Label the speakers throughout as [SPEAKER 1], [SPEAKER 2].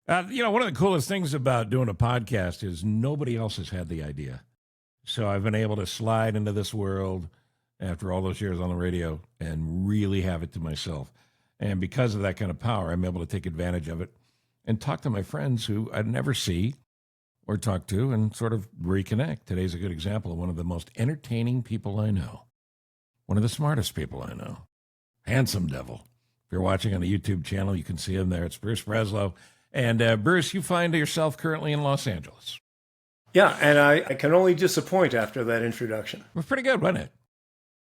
[SPEAKER 1] One of the coolest things about doing a podcast is nobody else has had the idea. So I've been able to slide into this world after all those years on the radio and really have it to myself. And because of that kind of power, I'm able to take advantage of it and talk to my friends who I'd never see or talk to and sort of reconnect. Today's a good example of one of the most entertaining people I know, one of the smartest people I know, handsome devil. If you're watching on the YouTube channel, you can see him there. It's Bruce Breslau. And Bruce, you find yourself currently in Los Angeles.
[SPEAKER 2] Yeah, and I can only disappoint after that introduction.
[SPEAKER 1] It was pretty good, wasn't it?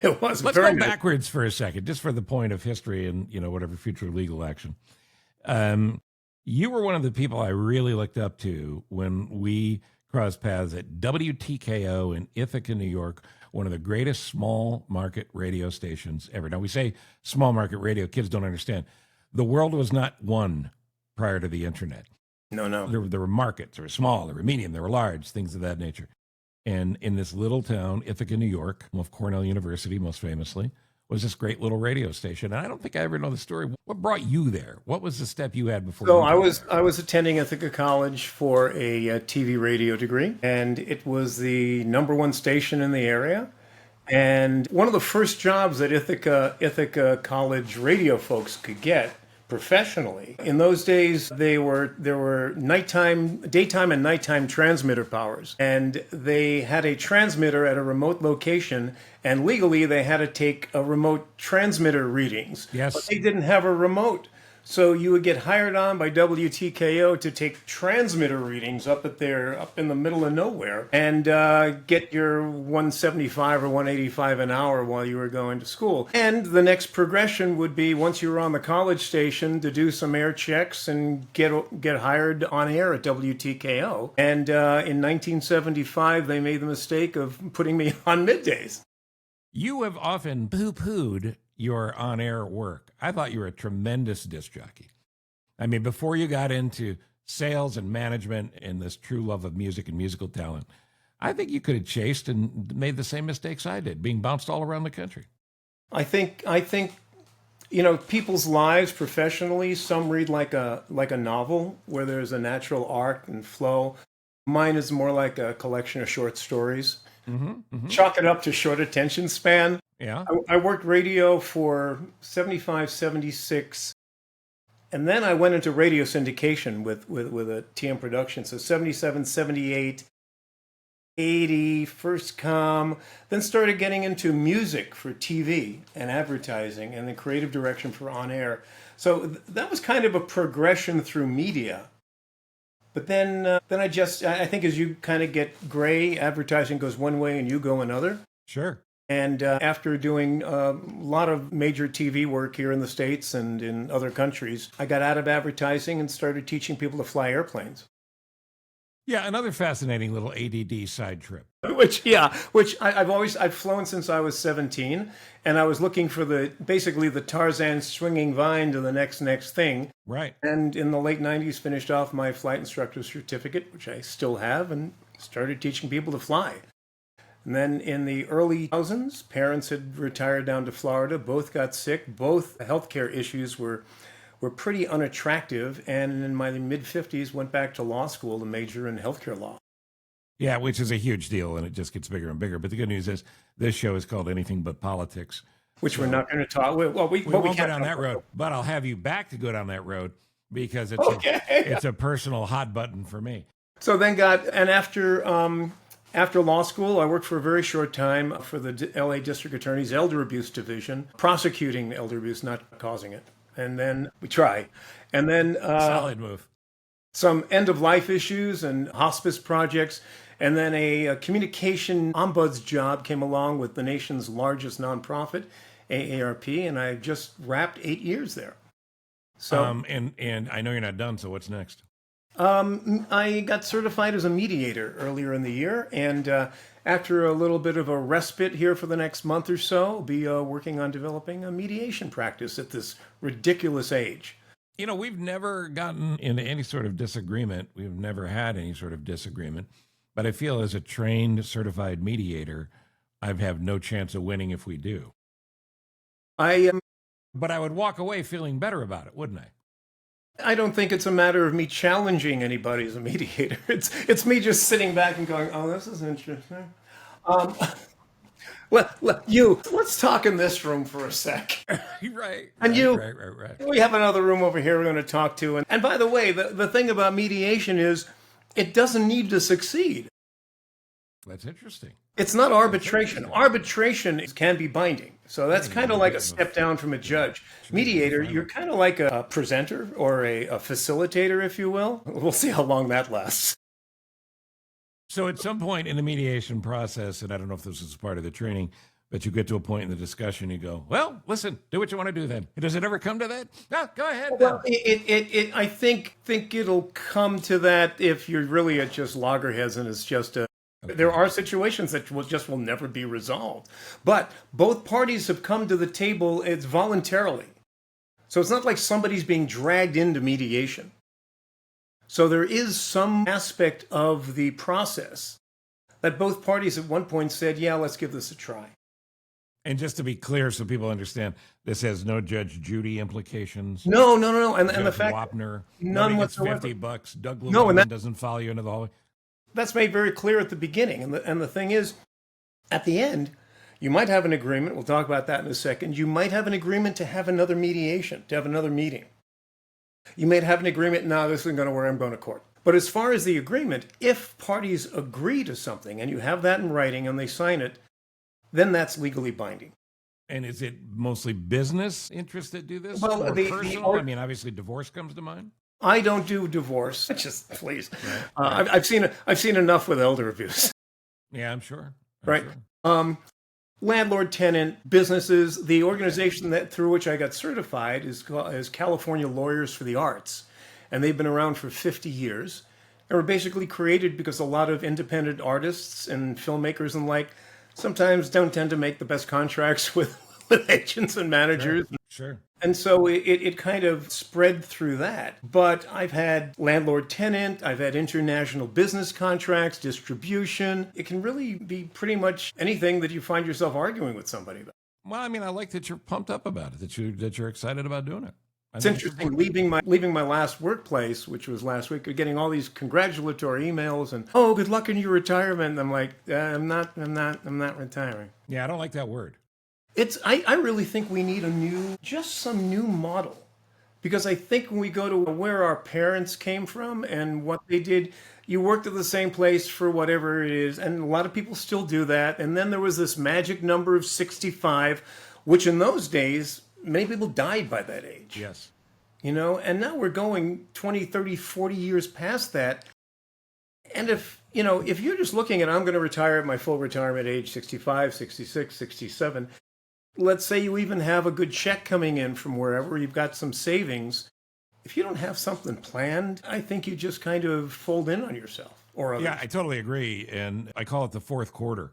[SPEAKER 2] It was.
[SPEAKER 1] Let's
[SPEAKER 2] very
[SPEAKER 1] go
[SPEAKER 2] nice.
[SPEAKER 1] backwards for a second, just for the point of history and whatever future legal action. You were one of the people I really looked up to when we crossed paths at WTKO in Ithaca, New York, one of the greatest small market radio stations ever. Now, we say small market radio, kids don't understand. The world was not one prior to the internet.
[SPEAKER 2] No.
[SPEAKER 1] There were markets. There were small, there were medium, there were large, things of that nature. And in this little town, Ithaca, New York, of Cornell University, most famously, was this great little radio station. And I don't think I ever know the story. What brought you there? What was the step you had before?
[SPEAKER 2] So
[SPEAKER 1] you
[SPEAKER 2] I was attending Ithaca College for a TV radio degree, and it was the #1 station in the area. And one of the first jobs that Ithaca College radio folks could get professionally. In those days, there were daytime and nighttime transmitter powers, and they had a transmitter at a remote location, and legally they had to take a remote transmitter readings.
[SPEAKER 1] Yes.
[SPEAKER 2] But they didn't have a remote. So you would get hired on by WTKO to take transmitter readings up in the middle of nowhere, and get your 175 or 185 an hour while you were going to school. And the next progression would be, once you were on the college station, to do some air checks and get hired on air at WTKO. And in 1975, they made the mistake of putting me on middays.
[SPEAKER 1] You have often poo-pooed your on-air work. I thought you were a tremendous disc jockey. I mean, before you got into sales and management and this true love of music and musical talent, I think you could have chased and made the same mistakes I did, being bounced all around the country.
[SPEAKER 2] I think people's lives professionally, some read like a novel where there's a natural arc and flow. Mine is more like a collection of short stories. Chalk it up to short attention span.
[SPEAKER 1] Yeah.
[SPEAKER 2] I worked radio for 75, 76, and then I went into radio syndication with a TM production. So 77, 78, 80, first com, then started getting into music for TV and advertising, and then creative direction for on air. So that was kind of a progression through media. But then I think as you kind of get gray, advertising goes one way and you go another.
[SPEAKER 1] Sure.
[SPEAKER 2] And after doing a lot of major TV work here in the States and in other countries, I got out of advertising and started teaching people to fly airplanes.
[SPEAKER 1] Yeah, another fascinating little ADD side trip.
[SPEAKER 2] Which I've flown since I was 17, and I was looking for basically the Tarzan swinging vine to the next thing.
[SPEAKER 1] Right.
[SPEAKER 2] And in the late 90s, finished off my flight instructor certificate, which I still have, and started teaching people to fly. And then in the early 2000s, parents had retired down to Florida. Both got sick. Both healthcare issues were pretty unattractive. And in my mid-50s, went back to law school to major in healthcare law.
[SPEAKER 1] Yeah, which is a huge deal, and it just gets bigger and bigger. But the good news is this show is called Anything But Politics.
[SPEAKER 2] Which we're not going to talk. Well, we
[SPEAKER 1] won't
[SPEAKER 2] can't
[SPEAKER 1] go down that road, but I'll have you back to go down that road because it's
[SPEAKER 2] Okay.
[SPEAKER 1] it's a personal hot button for me.
[SPEAKER 2] So then after law school, I worked for a very short time for the LA District Attorney's Elder Abuse Division, prosecuting elder abuse, not causing it. And then we try. And then
[SPEAKER 1] Solid move.
[SPEAKER 2] Some end-of-life issues and hospice projects. And then a communication ombuds job came along with the nation's largest nonprofit, AARP, and I just wrapped 8 years there. So,
[SPEAKER 1] and I know you're not done, so what's next?
[SPEAKER 2] I got certified as a mediator earlier in the year, and after a little bit of a respite here for the next month or so, I'll be working on developing a mediation practice at this ridiculous age.
[SPEAKER 1] We've never gotten into any sort of disagreement. We've never had any sort of disagreement. But I feel as a trained, certified mediator, I have no chance of winning if we do.
[SPEAKER 2] But
[SPEAKER 1] I would walk away feeling better about it, wouldn't I?
[SPEAKER 2] I don't think it's a matter of me challenging anybody as a mediator. It's me just sitting back and going, "Oh, this is interesting." Um, let's talk in this room for a sec.
[SPEAKER 1] Right,
[SPEAKER 2] And
[SPEAKER 1] right.
[SPEAKER 2] we have another room over here we're going to talk to. And by the way, the thing about mediation is it doesn't need to succeed.
[SPEAKER 1] That's interesting.
[SPEAKER 2] It's not arbitration. Arbitration can be binding. So that's kind of like a step down from a judge. Mediator, you're kind of like a presenter or a facilitator, if you will. We'll see how long that lasts.
[SPEAKER 1] So at some point in the mediation process, and I don't know if this is part of the training, but you get to a point in the discussion, you go, well, listen, do what you want to do then. Does it ever come to that? No, go ahead.
[SPEAKER 2] Well, I think it'll come to that if you're really at just loggerheads and it's just a. Okay. There are situations that will never be resolved, but both parties have come to the table. It's voluntarily, so it's not like somebody's being dragged into mediation. So there is some aspect of the process that both parties at one point said, "Yeah, let's give this a try."
[SPEAKER 1] And just to be clear, so people understand, this has no Judge Judy implications.
[SPEAKER 2] No, and the fact
[SPEAKER 1] Wapner,
[SPEAKER 2] none whatsoever.
[SPEAKER 1] $50. Doug Llewellyn doesn't follow you into the hallway.
[SPEAKER 2] That's made very clear at the beginning. And the thing is, at the end, you might have an agreement. We'll talk about that in a second. You might have an agreement to have another mediation, to have another meeting. You may have an agreement, no, this isn't going to work, I'm going to court. But as far as the agreement, if parties agree to something and you have that in writing and they sign it, then that's legally binding.
[SPEAKER 1] And is it mostly business interests that do this?
[SPEAKER 2] Well,
[SPEAKER 1] or personal? I mean, obviously divorce comes to mind.
[SPEAKER 2] I don't do divorce. Just please. Right. I've seen enough with elder abuse.
[SPEAKER 1] Yeah, I'm sure.
[SPEAKER 2] Right. Sure. Landlord, tenant, businesses. The organization through which I got certified is California Lawyers for the Arts, and they've been around for 50 years. And were basically created because a lot of independent artists and filmmakers and sometimes don't tend to make the best contracts with agents and managers.
[SPEAKER 1] Sure.
[SPEAKER 2] And so it kind of spread through that. But I've had landlord-tenant, I've had international business contracts, distribution. It can really be pretty much anything that you find yourself arguing with somebody about.
[SPEAKER 1] Well, I mean, I like that you're pumped up about it, that you're excited about doing it.
[SPEAKER 2] It's interesting leaving my last workplace, which was last week, getting all these congratulatory emails and, oh, good luck in your retirement. And I'm like, I'm not retiring.
[SPEAKER 1] Yeah, I don't like that word.
[SPEAKER 2] I really think we need some new model, because I think when we go to where our parents came from and what they did, you worked at the same place for whatever it is, and a lot of people still do that. And then there was this magic number of 65, which in those days, many people died by that age.
[SPEAKER 1] Yes.
[SPEAKER 2] And now we're going 20, 30, 40 years past that. And if you're just looking at, I'm going to retire at my full retirement age, 65, 66, 67, let's say you even have a good check coming in from wherever, you've got some savings. If you don't have something planned, I think you just kind of fold in on yourself or others.
[SPEAKER 1] Yeah, I totally agree. And I call it the fourth quarter.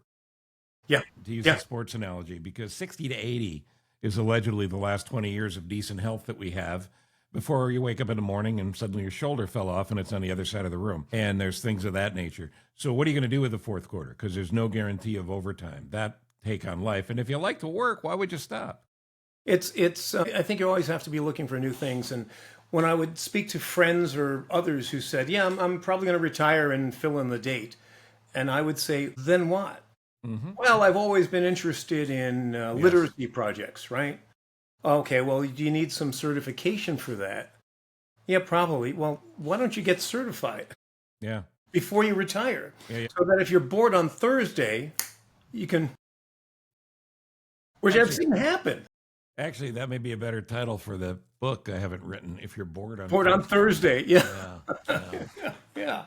[SPEAKER 2] Yeah.
[SPEAKER 1] To use a sports analogy, because 60 to 80 is allegedly the last 20 years of decent health that we have before you wake up in the morning and suddenly your shoulder fell off and it's on the other side of the room. And there's things of that nature. So what are you going to do with the fourth quarter? Because there's no guarantee of overtime. That take on life. And if you like to work, why would you stop?
[SPEAKER 2] I think you always have to be looking for new things. And when I would speak to friends or others who said, yeah, I'm probably going to retire and fill in the date. And I would say, then what? Mm-hmm. Well, I've always been interested in literacy projects, right? Okay, well, do you need some certification for that? Yeah, probably. Well, why don't you get certified?
[SPEAKER 1] Yeah.
[SPEAKER 2] Before you retire.
[SPEAKER 1] Yeah.
[SPEAKER 2] So that if you're bored on Thursday, you can... Which I've seen happen.
[SPEAKER 1] Actually, that may be a better title for the book I haven't written. If you're bored
[SPEAKER 2] on Thursday, yeah. Yeah.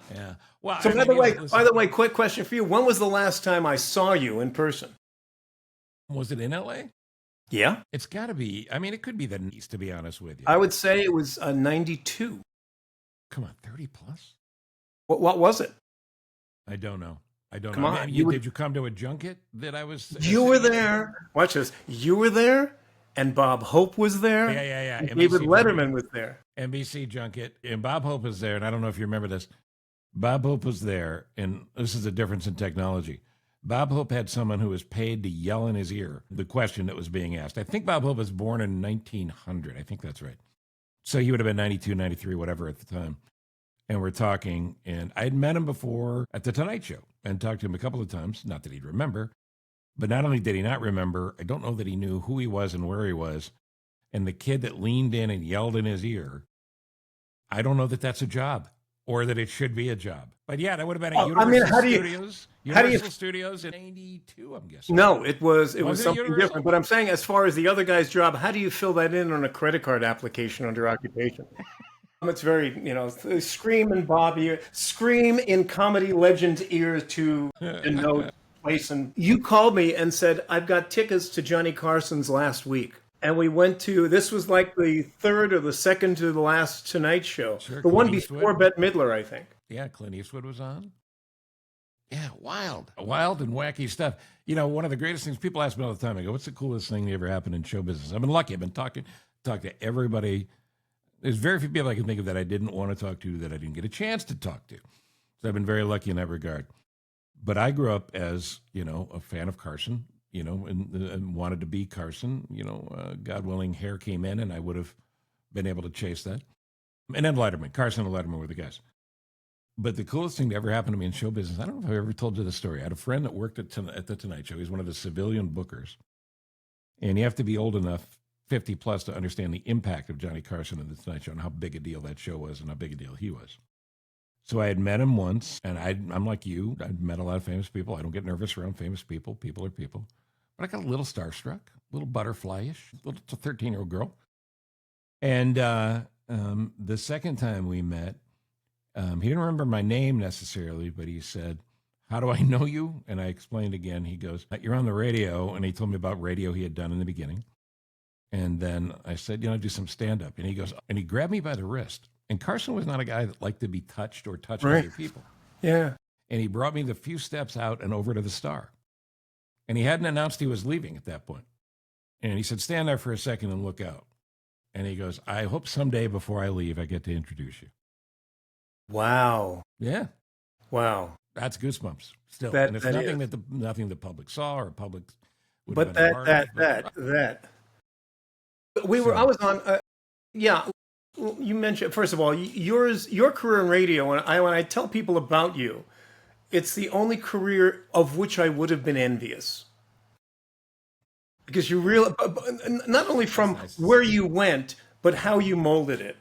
[SPEAKER 2] Well, so by the way, quick question for you: when was the last time I saw you in person?
[SPEAKER 1] Was it in LA?
[SPEAKER 2] Yeah,
[SPEAKER 1] it's got to be. I mean, it could be the East, to be honest with you.
[SPEAKER 2] I would say it was 92.
[SPEAKER 1] Come on, 30 plus.
[SPEAKER 2] What was it?
[SPEAKER 1] I don't know.
[SPEAKER 2] Come on.
[SPEAKER 1] Did you come to a junket that I was?
[SPEAKER 2] You were there. Watch this. You were there, and Bob Hope was there.
[SPEAKER 1] Yeah.
[SPEAKER 2] And David Letterman was there.
[SPEAKER 1] NBC junket, and Bob Hope was there. And I don't know if you remember this. Bob Hope was there, and this is the difference in technology. Bob Hope had someone who was paid to yell in his ear the question that was being asked. I think Bob Hope was born in 1900. I think that's right. So he would have been 92, 93, whatever at the time. And we're talking, and I'd met him before at the Tonight Show and talked to him a couple of times. Not that he'd remember, but not only did he not remember, I don't know that he knew who he was and where he was. And the kid that leaned in and yelled in his ear, I don't know that that's a job or that it should be a job. But yeah, that would have been at Universal Studios in 92, I'm guessing.
[SPEAKER 2] No, it was something different. But I'm saying, as far as the other guy's job, how do you fill that in on a credit card application under occupation? It's very, Scream and Bobby, Scream in comedy legend's ears to denote place. And you called me and said, I've got tickets to Johnny Carson's last week. And we went to, this was like the third or the second to the last Tonight Show.
[SPEAKER 1] Sure,
[SPEAKER 2] the one before Bette Midler, I think.
[SPEAKER 1] Yeah, Clint Eastwood was on. Yeah, wild and wacky stuff. One of the greatest things, people ask me all the time, I go, what's the coolest thing that ever happened in show business? I've been lucky. I've been talking to everybody. There's very few people I can think of that I didn't want to talk to, that I didn't get a chance to talk to. So I've been very lucky in that regard. But I grew up as, a fan of Carson, and wanted to be Carson. God willing, hair came in and I would have been able to chase that. And then Letterman. Carson and Letterman were the guys. But the coolest thing to ever happen to me in show business, I don't know if I've ever told you the story. I had a friend that worked at the Tonight Show. He's one of the civilian bookers. And you have to be old enough, 50 plus, to understand the impact of Johnny Carson and the Tonight Show and how big a deal that show was and how big a deal he was. So I had met him once, and I'm like you. I'd met a lot of famous people. I don't get nervous around famous people. People are people. But I got a little starstruck, a little butterfly-ish, a little 13-year-old girl. And the second time we met, he didn't remember my name necessarily, but he said, how do I know you? And I explained again. He goes, you're on the radio. And he told me about radio he had done in the beginning. And then I said, do some stand-up. And he goes, and he grabbed me by the wrist. And Carson was not a guy that liked to be touched or touched by other people.
[SPEAKER 2] Yeah.
[SPEAKER 1] And he brought me the few steps out and over to the Star. And he hadn't announced he was leaving at that point. And he said, stand there for a second and look out. And he goes, I hope someday before I leave, I get to introduce you.
[SPEAKER 2] Wow.
[SPEAKER 1] Yeah.
[SPEAKER 2] Wow.
[SPEAKER 1] That's goosebumps still.
[SPEAKER 2] That,
[SPEAKER 1] and it's
[SPEAKER 2] that
[SPEAKER 1] nothing
[SPEAKER 2] is.
[SPEAKER 1] nothing the public saw or public would
[SPEAKER 2] But
[SPEAKER 1] have been a part of,
[SPEAKER 2] that. I was on, you mentioned, first of all, your career in radio, when I tell people about you, it's the only career of which I would have been envious. Because you really, not only from where you went, but how you molded it.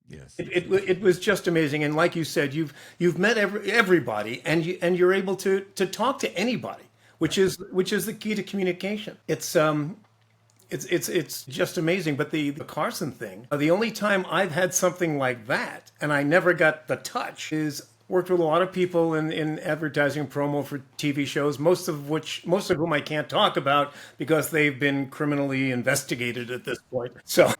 [SPEAKER 1] Yes.
[SPEAKER 2] It was just amazing. And like you said, you've met everybody, and you're able to talk to anybody, which is the key to communication. It's just amazing. But the Carson thing, the only time I've had something like that, and I never got the touch, is worked with a lot of people in advertising and promo for TV shows, most of whom I can't talk about because they've been criminally investigated at this point. So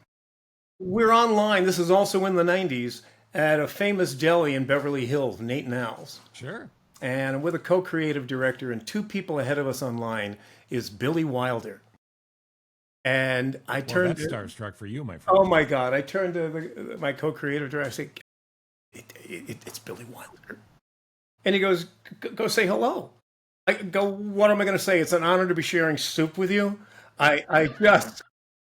[SPEAKER 2] we're online. This is also in the 90s at a famous deli in Beverly Hills, Nate and Al's.
[SPEAKER 1] Sure.
[SPEAKER 2] And with a co-creative director, and two people ahead of us online is Billy Wilder. And I turned.
[SPEAKER 1] That's starstruck for you, my friend.
[SPEAKER 2] Oh my God! I turned to my co-creative director. I said, "It's Billy Wilder," and he goes, "Go say hello." I go, "What am I going to say? It's an honor to be sharing soup with you." I just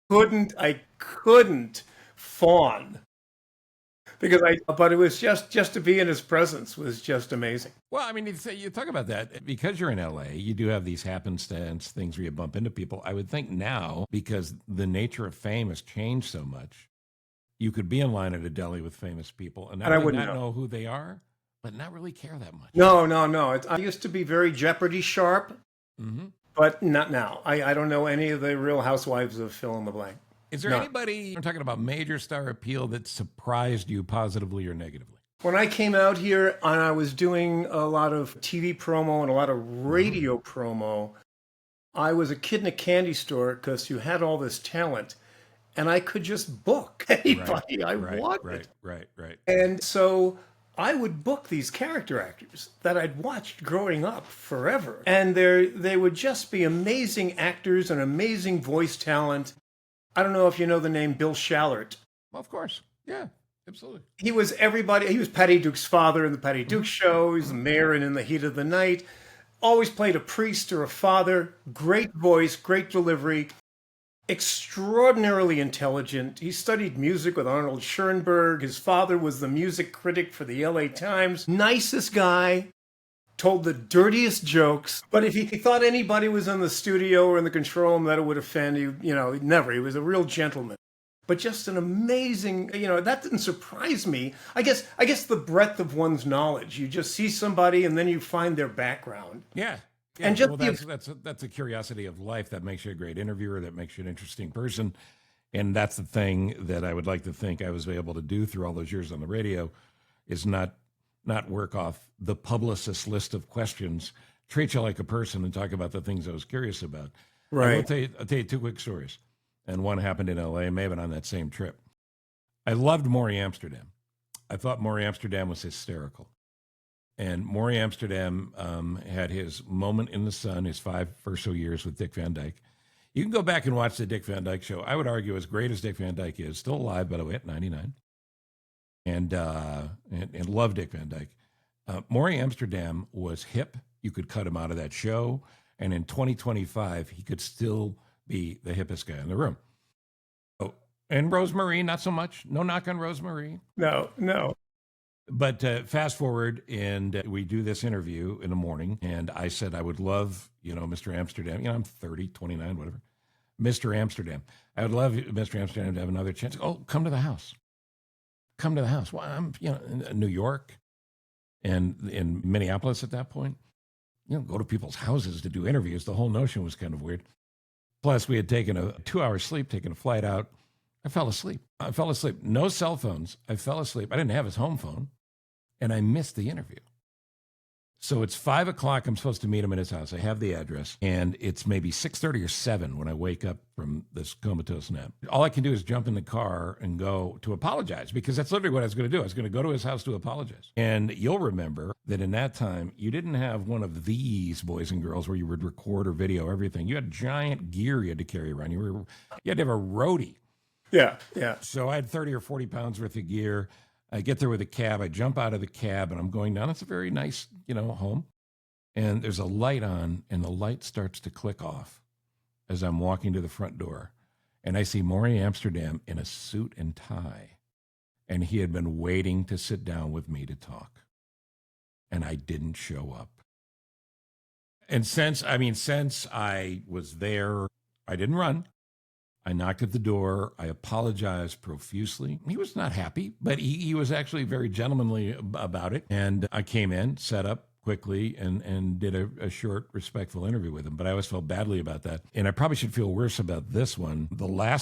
[SPEAKER 2] couldn't fawn but it was just to be in his presence was just amazing.
[SPEAKER 1] Well, I mean, you talk about that because you're in LA, you do have these happenstance things where you bump into people. I would think now, because the nature of fame has changed so much, you could be in line at a deli with famous people and I would not know who they are, but not really care that much.
[SPEAKER 2] No. I used to be very Jeopardy sharp, but not now. I don't know any of the Real Housewives of fill in the blank.
[SPEAKER 1] Is there anybody, I'm talking about major star appeal, that surprised you positively or negatively?
[SPEAKER 2] When I came out here and I was doing a lot of TV promo and a lot of radio promo, I was a kid in a candy store because you had all this talent and I could just book anybody I wanted.
[SPEAKER 1] Right.
[SPEAKER 2] And so I would book these character actors that I'd watched growing up forever. And they would just be amazing actors and amazing voice talent. I don't know if you know the name Bill Shallert.
[SPEAKER 1] Well, of course. Yeah, absolutely.
[SPEAKER 2] He was everybody. He was Patty Duke's father in the Patty Duke Show. He's the mayor in the Heat of the Night. Always played a priest or a father. Great voice, great delivery. extraordinarily intelligent. He studied music with Arnold Schoenberg. His father was the music critic for the LA Times. Nicest guy, told the dirtiest jokes. But if he thought anybody was in the studio or in the control room that it would offend, never. He was a real gentleman. But just an amazing, that didn't surprise me. I guess the breadth of one's knowledge. You just see somebody and then you find their background.
[SPEAKER 1] Yeah. Yeah,
[SPEAKER 2] And just
[SPEAKER 1] well, that's a curiosity of life that makes you a great interviewer, that makes you an interesting person, and that's the thing that I would like to think I was able to do through all those years on the radio, is not work off the publicist's list of questions, treat you like a person, and talk about the things I was curious about.
[SPEAKER 2] Right.
[SPEAKER 1] I'll tell you two quick stories, and one happened in L.A. and may have been on that same trip. I loved Maury Amsterdam. I thought Maury Amsterdam was hysterical. And Maury Amsterdam had his moment in the sun, his 5 or so years with Dick Van Dyke. You can go back and watch the Dick Van Dyke show. I would argue, as great as Dick Van Dyke is, still alive, by the way, at 99, and love Dick Van Dyke. Maury Amsterdam was hip. You could cut him out of that show. And in 2025, he could still be the hippest guy in the room. Oh, and Rosemarie, not so much. No knock on Rosemarie.
[SPEAKER 2] No.
[SPEAKER 1] But fast forward, and we do this interview in the morning, and I said I would love, Mr. Amsterdam. I'm 30, 29, whatever. Mr. Amsterdam. I would love Mr. Amsterdam to have another chance. Oh, come to the house. Come to the house. Well, I'm, in New York and in Minneapolis at that point. Go to people's houses to do interviews. The whole notion was kind of weird. Plus, we had taken a 2-hour sleep, taken a flight out. I fell asleep. No cell phones. I fell asleep. I didn't have his home phone, and I missed the interview. So it's 5 o'clock. I'm supposed to meet him at his house. I have the address, and it's maybe 6:30 or 7 when I wake up from this comatose nap. All I can do is jump in the car and go to apologize, because that's literally what I was going to do. I was going to go to his house to apologize. And you'll remember that in that time, you didn't have one of these boys and girls where you would record or video everything. You had giant gear you had to carry around. You had to have a roadie.
[SPEAKER 2] Yeah.
[SPEAKER 1] So I had 30 or 40 pounds worth of gear. I get there with a cab. I jump out of the cab, and I'm going down. It's a very nice, home. And there's a light on, and the light starts to click off as I'm walking to the front door. And I see Maury Amsterdam in a suit and tie. And he had been waiting to sit down with me to talk. And I didn't show up. And since I was there, I didn't run. I knocked at the door. I apologized profusely. He was not happy, but he was actually very gentlemanly about it. And I came in, set up quickly, and did a short, respectful interview with him. But I always felt badly about that. And I probably should feel worse about this one. I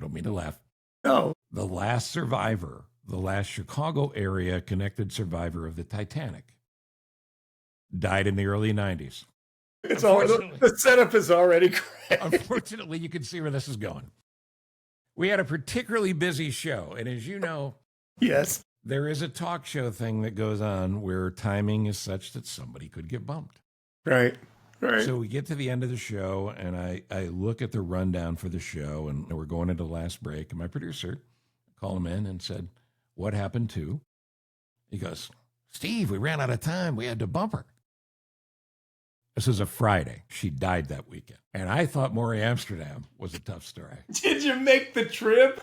[SPEAKER 1] don't mean to laugh.
[SPEAKER 2] No.
[SPEAKER 1] The last survivor, the last Chicago area connected survivor of the Titanic, died in the early 90s.
[SPEAKER 2] It's all the setup is already correct.
[SPEAKER 1] Unfortunately, you can see where this is going. We had a particularly busy show, and as you know,
[SPEAKER 2] yes,
[SPEAKER 1] there is a talk show thing that goes on where timing is such that somebody could get bumped.
[SPEAKER 2] Right.
[SPEAKER 1] So we get to the end of the show, and I look at the rundown for the show, and we're going into the last break, and my producer called him in and said, "What happened to?" He goes, "Steve, we ran out of time. We had to bump her." This is a Friday. She died that weekend. And I thought Maury Amsterdam was a tough story.
[SPEAKER 2] Did you make the trip?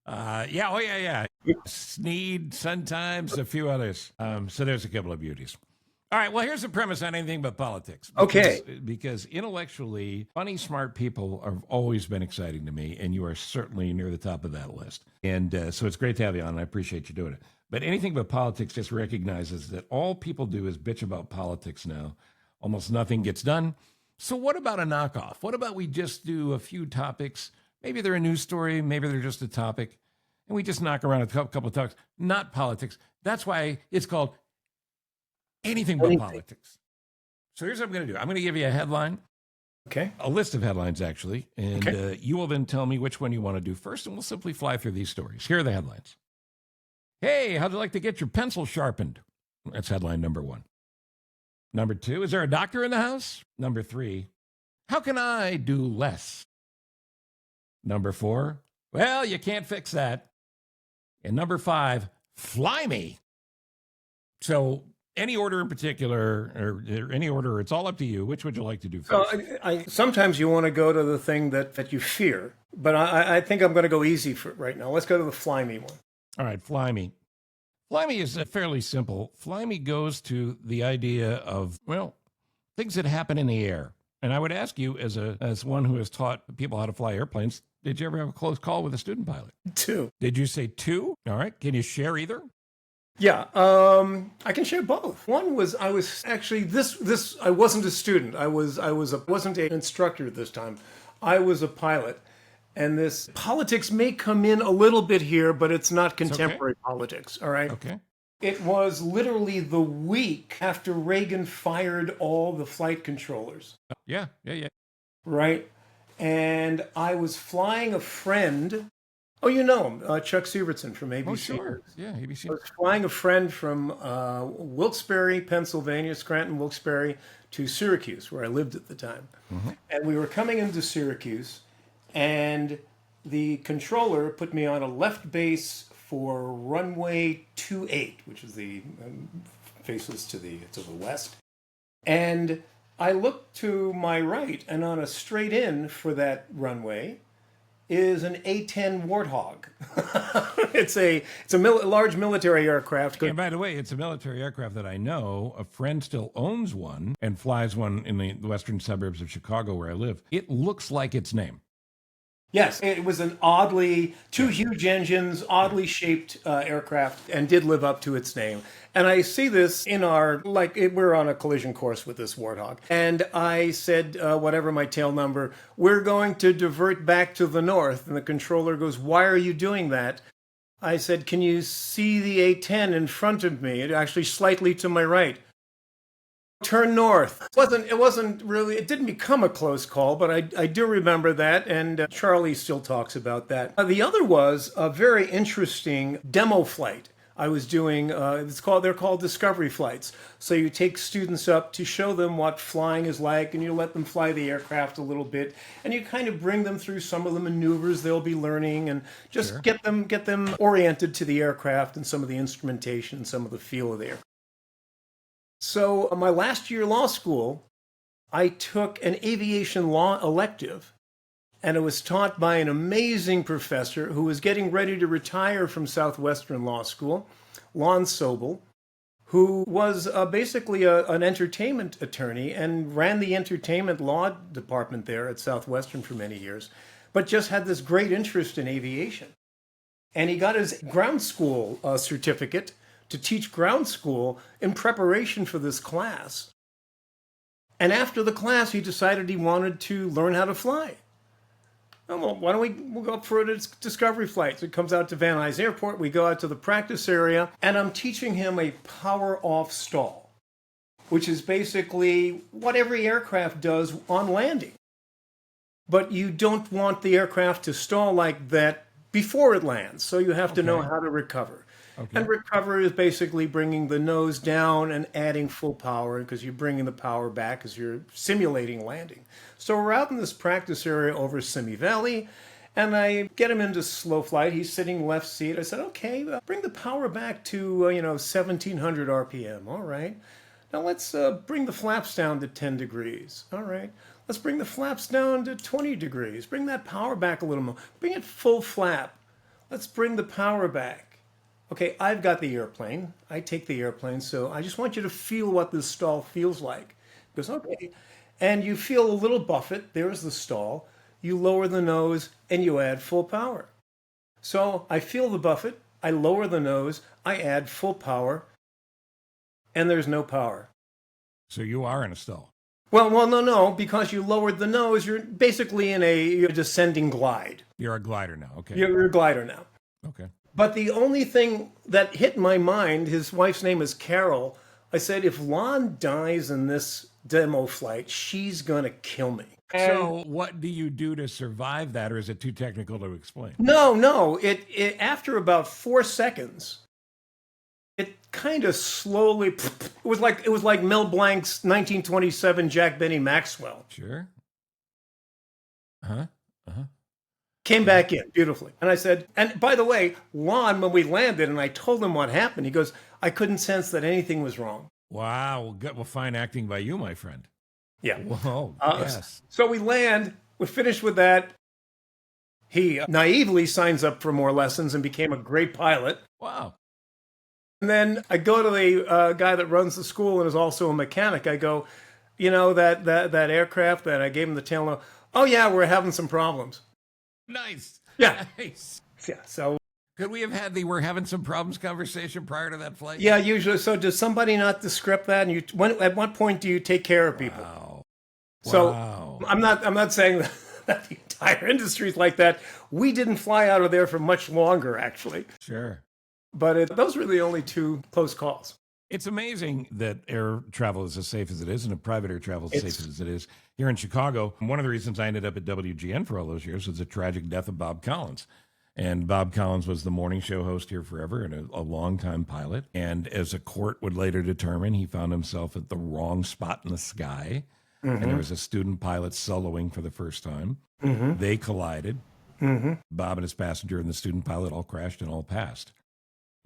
[SPEAKER 1] Yeah. Oh, yeah. Sneed, Sun Times, a few others. So there's a couple of beauties. All right. Well, here's the premise on anything but politics. Because intellectually, funny, smart people have always been exciting to me, and you are certainly near the top of that list. And so it's great to have you on, and I appreciate you doing it. But anything but politics just recognizes that all people do is bitch about politics now. Almost nothing gets done. So what about a knockoff? What about we just do a few topics? Maybe they're a news story. Maybe they're just a topic. And we just knock around a couple of talks, not politics. That's why it's called anything but politics. So here's what I'm going to do. I'm going to give you a headline.
[SPEAKER 2] Okay.
[SPEAKER 1] A list of headlines, actually. And you will then tell me which one you want to do first, and we'll simply fly through these stories. Here are the headlines. Hey, how'd you like to get your pencil sharpened? That's headline number 1. Number 2, is there a doctor in the house? Number 3, how can I do less? Number 4, well, you can't fix that. And number 5, fly me. So Any order in particular, or any order, it's all up to you. Which would you like to do
[SPEAKER 2] So
[SPEAKER 1] first?
[SPEAKER 2] sometimes you want to go to the thing that you fear, but I think I'm going to go easy for right now. Let's go to the fly me one.
[SPEAKER 1] All right, fly me. Fly me is fairly simple. Fly me goes to the idea of, well, things that happen in the air. And I would ask you, as one who has taught people how to fly airplanes, did you ever have a close call with a student pilot?
[SPEAKER 2] 2.
[SPEAKER 1] Did you say 2? All right. Can you share either?
[SPEAKER 2] Yeah, I can share both. One was I was actually this I wasn't a student. I wasn't an instructor at this time. I was a pilot. And this politics may come in a little bit here, but it's not contemporary politics, all right?
[SPEAKER 1] Okay.
[SPEAKER 2] It was literally the week after Reagan fired all the flight controllers,
[SPEAKER 1] Yeah.
[SPEAKER 2] right? And I was flying a friend. Oh, you know him, Chuck Sievertson from ABC.
[SPEAKER 1] Oh, sure. Yeah, ABC.
[SPEAKER 2] I was flying a friend from Wilkes-Barre, Pennsylvania, Scranton, Wilkes-Barre, to Syracuse, where I lived at the time.
[SPEAKER 1] Mm-hmm.
[SPEAKER 2] And we were coming into Syracuse, and the controller put me on a left base for runway 28, which is the faces to the west. And I looked to my right, and on a straight in for that runway is an A-10 Warthog. it's a large military aircraft.
[SPEAKER 1] And by the way, it's a military aircraft that I know. A friend still owns one and flies one in the western suburbs of Chicago where I live. It looks like its name.
[SPEAKER 2] Yes, it was an two huge engines, oddly shaped aircraft, and did live up to its name. And I see this in we're on a collision course with this Warthog. And I said, whatever my tail number, we're going to divert back to the north. And the controller goes, why are you doing that? I said, can you see the A-10 in front of me? It actually slightly to my right. Turn north. It wasn't really, it didn't become a close call, but I do remember that, and Charlie still talks about that. The other was a very interesting demo flight I was doing. They're called discovery flights. So you take students up to show them what flying is like, and you let them fly the aircraft a little bit, and you kind of bring them through some of the maneuvers they'll be learning, and just
[SPEAKER 1] Sure.
[SPEAKER 2] get them oriented to the aircraft and some of the instrumentation, some of the feel of the aircraft. So my last year law school, I took an aviation law elective, and it was taught by an amazing professor who was getting ready to retire from Southwestern Law School, Lon Sobel, who was basically an entertainment attorney and ran the entertainment law department there at Southwestern for many years, but just had this great interest in aviation. And he got his ground school certificate to teach ground school in preparation for this class. And after the class, he decided he wanted to learn how to fly. Well, why don't we'll go up for a discovery flight. So it comes out to Van Nuys Airport. We go out to the practice area, and I'm teaching him a power off stall, which is basically what every aircraft does on landing. But you don't want the aircraft to stall like that before it lands, so you have to know how to recover. Okay. And recover is basically bringing the nose down and adding full power, because you're bringing the power back as you're simulating landing. So we're out in this practice area over Simi Valley, and I get him into slow flight. He's sitting left seat. I said, okay, bring the power back to 1,700 RPM. All right. Now let's bring the flaps down to 10 degrees. All right. Let's bring the flaps down to 20 degrees. Bring that power back a little more. Bring it full flap. Let's bring the power back. Okay, I've got the airplane. I take the airplane, so I just want you to feel what this stall feels like. He goes, okay. And you feel a little buffet. There's the stall. You lower the nose, and you add full power. So I feel the buffet. I lower the nose. I add full power. And there's no power.
[SPEAKER 1] So you are in a stall.
[SPEAKER 2] Well, no, because you lowered the nose, you're basically in a descending glide.
[SPEAKER 1] You're a glider now, okay.
[SPEAKER 2] You're a glider now.
[SPEAKER 1] Okay.
[SPEAKER 2] But the only thing that hit my mind, his wife's name is Carol, I said, if Lon dies in this demo flight, she's going to kill me.
[SPEAKER 1] So what do you do to survive that, or is it too technical to explain?
[SPEAKER 2] No. It after about 4 seconds, it kind of slowly, it was like Mel Blanc's 1927 Jack Benny Maxwell.
[SPEAKER 1] Sure.
[SPEAKER 2] Came back in beautifully. And I said, and by the way, Lon, when we landed and I told him what happened, he goes, I couldn't sense that anything was wrong.
[SPEAKER 1] Wow. Well, fine acting by you, my friend.
[SPEAKER 2] Yeah.
[SPEAKER 1] Whoa. Yes.
[SPEAKER 2] So we land, we're finished with that. He naively signs up for more lessons and became a great pilot.
[SPEAKER 1] Wow.
[SPEAKER 2] And then I go to the guy that runs the school and is also a mechanic. I go, that aircraft that I gave him the tail number. Oh yeah, we're having some problems.
[SPEAKER 1] Nice.
[SPEAKER 2] Yeah.
[SPEAKER 1] Nice.
[SPEAKER 2] Yeah. So
[SPEAKER 1] Could we have had the "we're having some problems" conversation prior to that flight?
[SPEAKER 2] yeah, usually. So does somebody not descript that? And at what point do you take care of people?
[SPEAKER 1] Wow.
[SPEAKER 2] So
[SPEAKER 1] Wow.
[SPEAKER 2] I'm not saying that the entire industry is like that. We didn't fly out of there for much longer, actually.
[SPEAKER 1] Sure.
[SPEAKER 2] But those were the only two close calls.
[SPEAKER 1] It's amazing that air travel is as safe as it is and private air travel is as safe as it is here in Chicago. One of the reasons I ended up at WGN for all those years was the tragic death of Bob Collins. And Bob Collins was the morning show host here forever and a longtime pilot. And as a court would later determine, he found himself at the wrong spot in the sky. And there was a student pilot soloing for the first time. They collided. Bob and his passenger and the student pilot all crashed and all passed.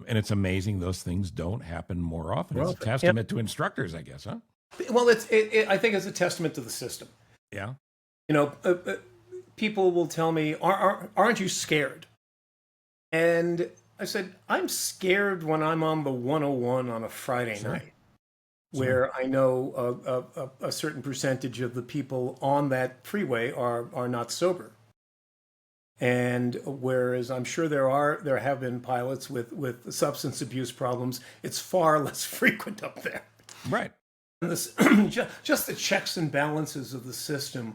[SPEAKER 1] And it's amazing those things don't happen more often. It's a testament to instructors, I guess, huh?
[SPEAKER 2] Well, I think it's a testament to the system.
[SPEAKER 1] Yeah.
[SPEAKER 2] People will tell me, aren't you scared? And I said, I'm scared when I'm on the 101 on a Friday night, where I know a certain percentage of the people on that freeway are not sober. And whereas I'm sure there have been pilots with substance abuse problems, it's far less frequent up there.
[SPEAKER 1] Right.
[SPEAKER 2] And this, just the checks and balances of the system.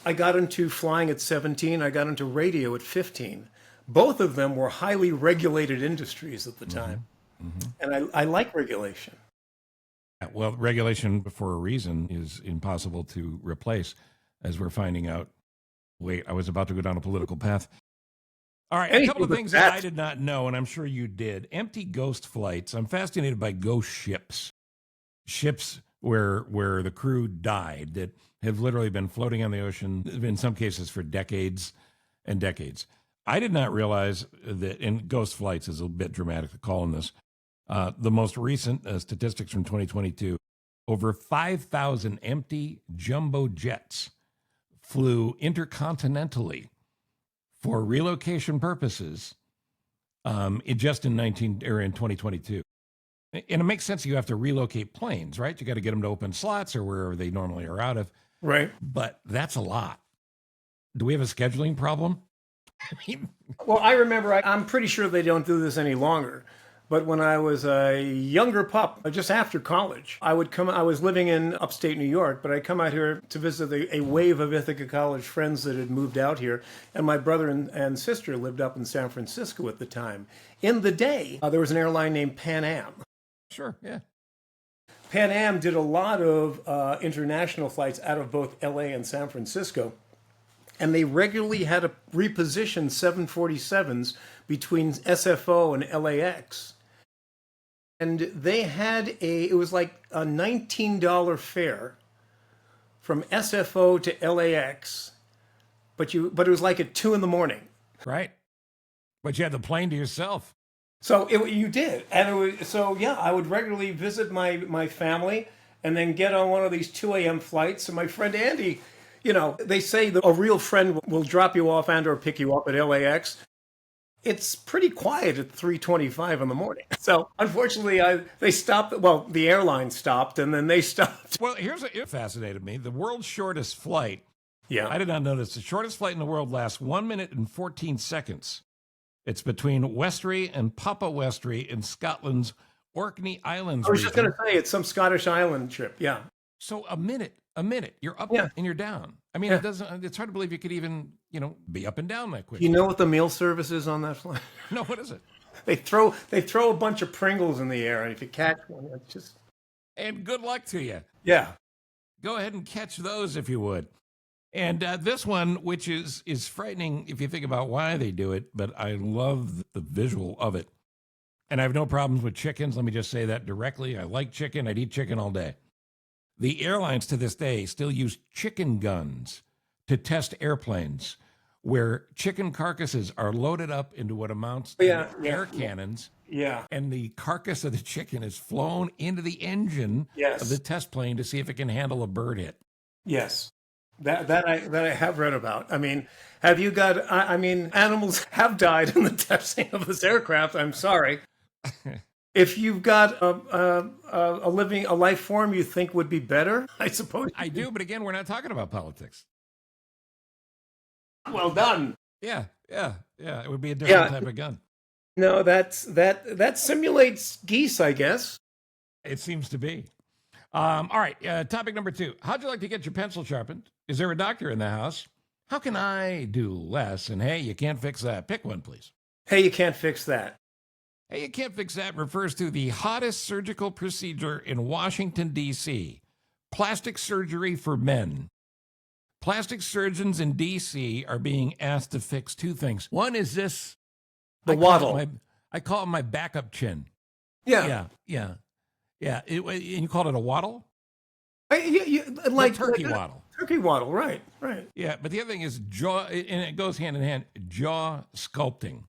[SPEAKER 2] I got into flying at 17. I got into radio at 15. Both of them were highly regulated industries at the time. And I like regulation.
[SPEAKER 1] Well, regulation for a reason is impossible to replace, as we're finding out. Wait, I was about to go down a political path. All right, a couple of things that I did not know, and I'm sure you did. Empty ghost flights. I'm fascinated by ghost ships. Ships where the crew died that have literally been floating on the ocean, in some cases for decades and decades. I did not realize that, in ghost flights is a bit dramatic to call in this. The most recent statistics from 2022, over 5,000 empty jumbo jets flew intercontinentally for relocation purposes just in 2022. And it makes sense you have to relocate planes, right? You got to get them to open slots or wherever they normally are out of.
[SPEAKER 2] Right.
[SPEAKER 1] But that's a lot. Do we have a scheduling problem?
[SPEAKER 2] Well, I remember, I'm pretty sure they don't do this any longer. But when I was a younger pup, just after college, I was living in upstate New York, but I'd come out here to visit a wave of Ithaca College friends that had moved out here. And my brother and sister lived up in San Francisco at the time. In the day, there was an airline named Pan Am.
[SPEAKER 1] Sure, yeah.
[SPEAKER 2] Pan Am did a lot of international flights out of both LA and San Francisco. And they regularly had to reposition 747s between SFO and LAX. And they had it was like a $19 fare from SFO to LAX, but it was like at 2 a.m.
[SPEAKER 1] Right. But you had the plane to yourself.
[SPEAKER 2] So you did. And I would regularly visit my family and then get on one of these 2 a.m. flights. And my friend Andy, they say that a real friend will drop you off and or pick you up at LAX. It's pretty quiet at 3:25 in the morning. So unfortunately, they stopped. Well, the airline stopped, and then they stopped.
[SPEAKER 1] Well, here's what fascinated me: the world's shortest flight.
[SPEAKER 2] Yeah,
[SPEAKER 1] I did not know this. The shortest flight in the world lasts 1 minute and 14 seconds. It's between Westray and Papa Westray in Scotland's Orkney Islands.
[SPEAKER 2] I was just going to say it's some Scottish island trip. Yeah.
[SPEAKER 1] So a minute, you're up and you're down. I mean, It's hard to believe you could even, be up and down that quick.
[SPEAKER 2] You know what the meal service is on that flight?
[SPEAKER 1] No, what is it?
[SPEAKER 2] They throw a bunch of Pringles in the air, and if you catch one, it's just.
[SPEAKER 1] And good luck to you.
[SPEAKER 2] Yeah.
[SPEAKER 1] Go ahead and catch those if you would. And this one, which is frightening if you think about why they do it, but I love the visual of it. And I have no problems with chickens. Let me just say that directly. I like chicken. I'd eat chicken all day. The airlines to this day still use chicken guns to test airplanes where chicken carcasses are loaded up into what amounts to air cannons,
[SPEAKER 2] Yeah.
[SPEAKER 1] and the carcass of the chicken is flown into the engine of the
[SPEAKER 2] Yes.
[SPEAKER 1] test plane to see if it can handle a bird hit.
[SPEAKER 2] Yes. That I have read about. I mean, have you got? I mean, animals have died in the testing of this aircraft. I'm sorry. If you've got a life form you think would be better, I suppose.
[SPEAKER 1] I do, but again, we're not talking about politics.
[SPEAKER 2] Well done.
[SPEAKER 1] Yeah. It would be a different type of gun.
[SPEAKER 2] No, that simulates geese, I guess.
[SPEAKER 1] It seems to be. All right. Topic number 2. How'd you like to get your pencil sharpened? Is there a doctor in the house? How can I do less? And hey, you can't fix that. Pick one, please.
[SPEAKER 2] Hey, you can't fix that.
[SPEAKER 1] Hey, you can't fix that refers to the hottest surgical procedure in Washington, D.C. Plastic surgery for men. Plastic surgeons in D.C. are being asked to fix 2 things. One is this.
[SPEAKER 2] The waddle.
[SPEAKER 1] I call it my backup chin.
[SPEAKER 2] Yeah.
[SPEAKER 1] Yeah. And you called it a waddle?
[SPEAKER 2] Like
[SPEAKER 1] turkey waddle.
[SPEAKER 2] Turkey waddle, right.
[SPEAKER 1] Yeah, but the other thing is jaw, and it goes hand in hand, jaw sculpting.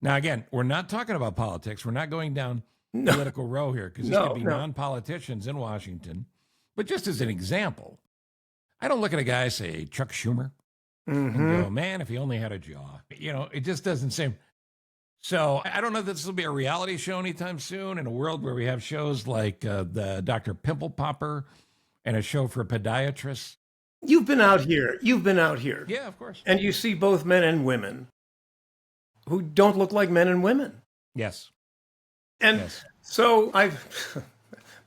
[SPEAKER 1] Now, again, we're not talking about politics. We're not going down political row here, because this could be non-politicians in Washington. But just as an example, I don't look at a guy, say, Chuck Schumer, and go, man, if he only had a jaw. It just doesn't seem. So I don't know that this will be a reality show anytime soon in a world where we have shows like the Dr. Pimple Popper and a show for podiatrists.
[SPEAKER 2] You've been out here.
[SPEAKER 1] Yeah, of course.
[SPEAKER 2] And you see both men and women who don't look like men and women.
[SPEAKER 1] Yes.
[SPEAKER 2] And so